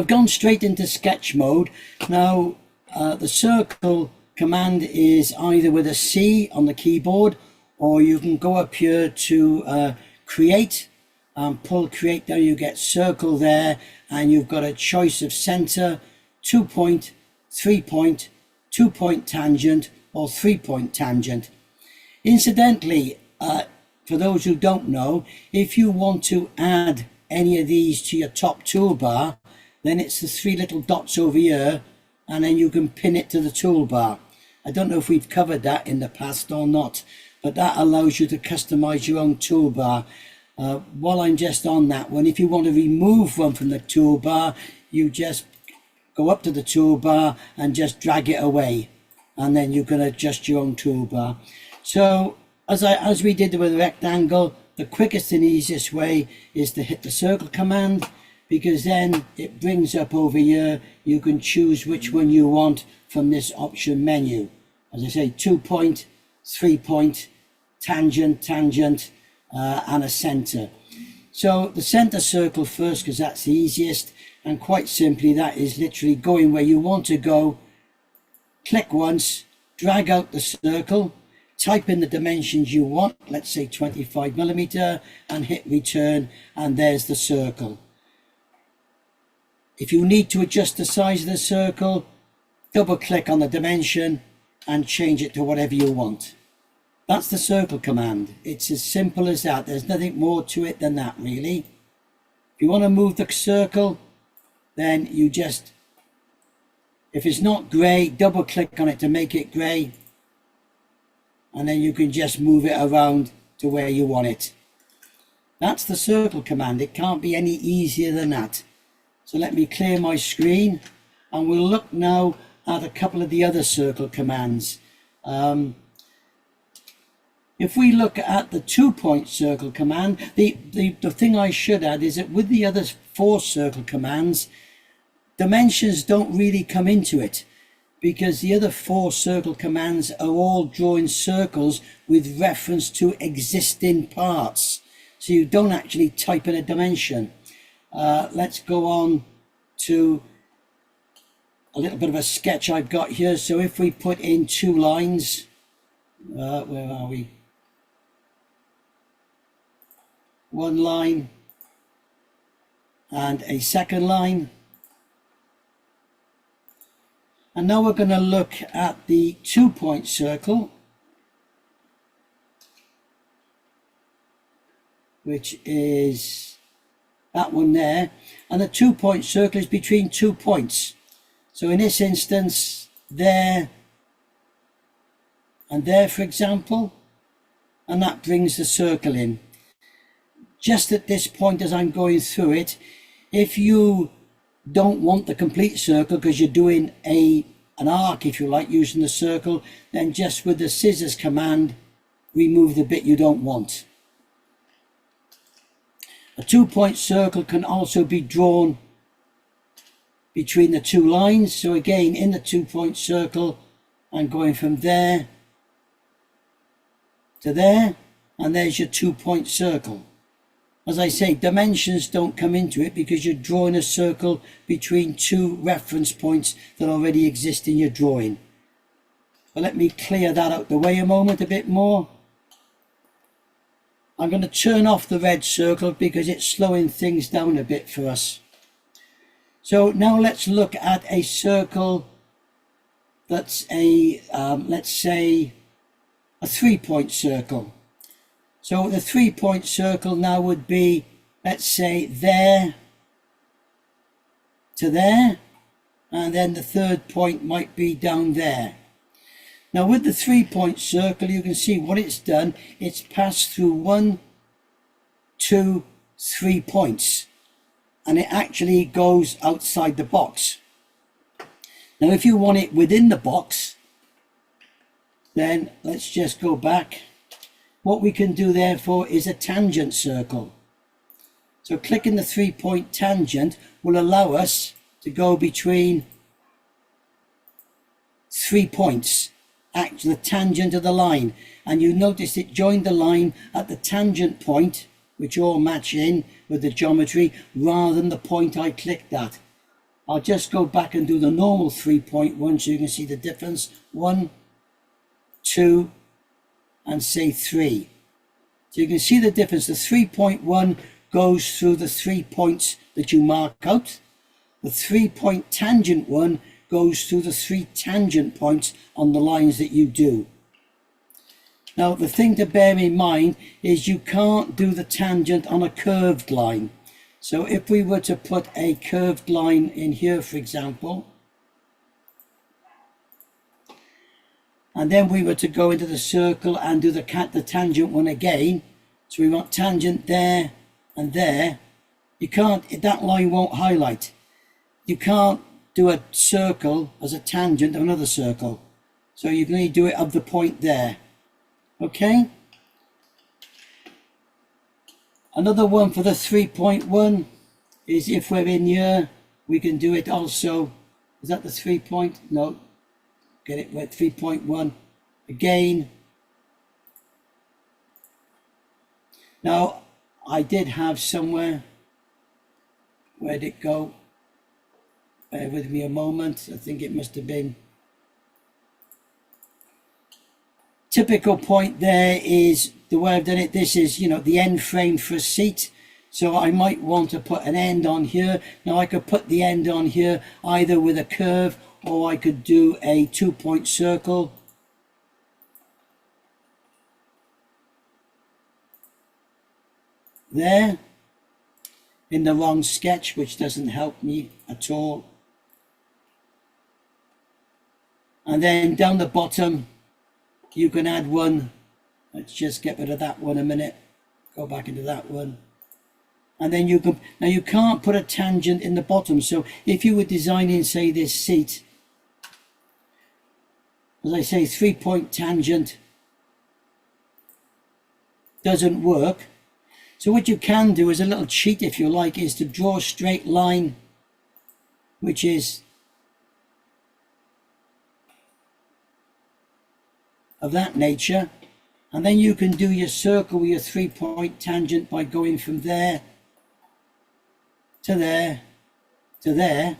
I've gone straight into sketch mode. Now, the circle command is either with a C on the keyboard, or you can go up here to create and pull create down. You get circle there, and you've got a choice of center, 2 point, 3 point, 2 point tangent, or 3 point tangent. Incidentally, for those who don't know, if you want to add any of these to your top toolbar, then it's the 3 little dots over here, and then you can pin it to the toolbar. I don't know if we've covered that in the past or not, but that allows you to customize your own toolbar. While I'm just on that one, if you want to remove one from the toolbar, you just go up to the toolbar and just drag it away, and then you can adjust your own toolbar. So as we did with the rectangle, the quickest and easiest way is to hit the circle command, because then it brings up over here. You can choose which one you want from this option menu. As I say, 2 point, 3 point, tangent, and a center. So the center circle first, because that's the easiest, and quite simply that is literally going where you want to go. Click once, drag out the circle, type in the dimensions you want, let's say 25mm, and hit return, and there's the circle. If you need to adjust the size of the circle, double click on the dimension and change it to whatever you want. That's the circle command. It's as simple as that. There's nothing more to it than that, really. If you want to move the circle, then you just, if it's not grey, double click on it to make it grey, and then you can just move it around to where you want it. That's the circle command. It can't be any easier than that. So let me clear my screen, and we'll look now at a couple of the other circle commands. If we look at the 2 point circle command, the thing I should add is that with the other 4 circle commands, dimensions don't really come into it, because the other 4 circle commands are all drawing circles with reference to existing parts. So you don't actually type in a dimension. Let's go on to a little bit of a sketch I've got here. So if we put in 2 lines, where are we? 1 line and a second line. And now we're going to look at the 2 point circle, which is that one there. And the 2 point circle is between 2 points. So in this instance, there and there, for example, and that brings the circle in. Just at this point, as I'm going through it, if you don't want the complete circle because you're doing an arc, if you like, using the circle, then just with the scissors command, remove the bit you don't want. A 2 point circle can also be drawn between the 2 lines. So again, in the 2 point circle, I'm going from there to there, and there's your 2 point circle. As I say, dimensions don't come into it because you're drawing a circle between 2 reference points that already exist in your drawing. But let me clear that out the way a moment a bit more. I'm going to turn off the red circle because it's slowing things down a bit for us. So now let's look at a circle that's let's say a 3 point circle. So the 3 point circle now would be, let's say, there to there, and then the 3rd point might be down there. Now with the 3 point circle, you can see what it's done. It's passed through 1, 2, 3 points, and it actually goes outside the box. Now if you want it within the box, then let's just go back. What we can do therefore is a tangent circle. So clicking the 3 point tangent will allow us to go between 3 points, act the tangent of the line, and you notice it joined the line at the tangent point, which all match in with the geometry, rather than the point I clicked at. I'll just go back and do the normal 3.1 so you can see the difference. 1, 2, and say 3. So you can see the difference. The 3.1 goes through the 3 points that you mark out. The 3-point tangent one goes through the 3 tangent points on the lines that you do. Now the thing to bear in mind is you can't do the tangent on a curved line. So if we were to put a curved line in here, for example, and then we were to go into the circle and do the tangent one again, so we want tangent there and there, you can't, that line won't highlight. You can't do a circle as a tangent of another circle. So you can only do it of the point there. Okay? Another one for the 3.1 is if we're in here, we can do it also. Is that the 3 point? No. Get it with 3.1. Again. Now, I did have somewhere. Where'd it go? Bear with me a moment. I think it must have been. Typical point there is the way I've done it. This is, you know, the end frame for a seat. So I might want to put an end on here. Now I could put the end on here either with a curve or I could do a 2-point circle. There. In the wrong sketch, which doesn't help me at all. And then down the bottom, you can add one. Let's just get rid of that one a minute. Go back into that one. And then you can, now you can't put a tangent in the bottom. So if you were designing, say, this seat, as I say, 3-point tangent doesn't work. So what you can do as a little cheat, if you like, is to draw a straight line, which is of that nature, and then you can do your circle with your 3-point tangent by going from there to there to there,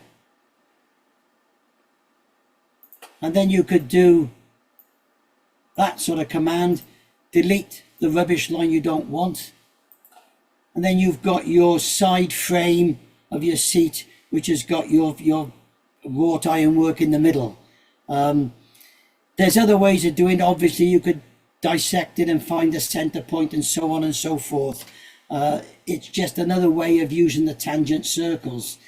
and then you could do that sort of command, delete the rubbish line you don't want, and then you've got your side frame of your seat, which has got your wrought iron work in the middle. There's other ways of doing it. Obviously, you could dissect it and find a center point and so on and so forth. It's just another way of using the tangent circles.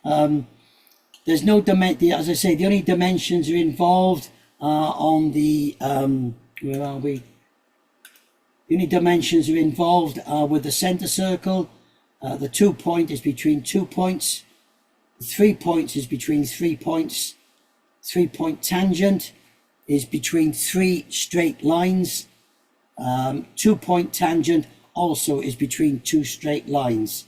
There's no dimension, as I say, the only dimensions are involved on the, where are we? The only dimensions are involved with the center circle. The 2-point is between 2 points. The 3 points is between 3 points. 3-point tangent is between 3 straight lines. 2-point tangent also is between 2 straight lines.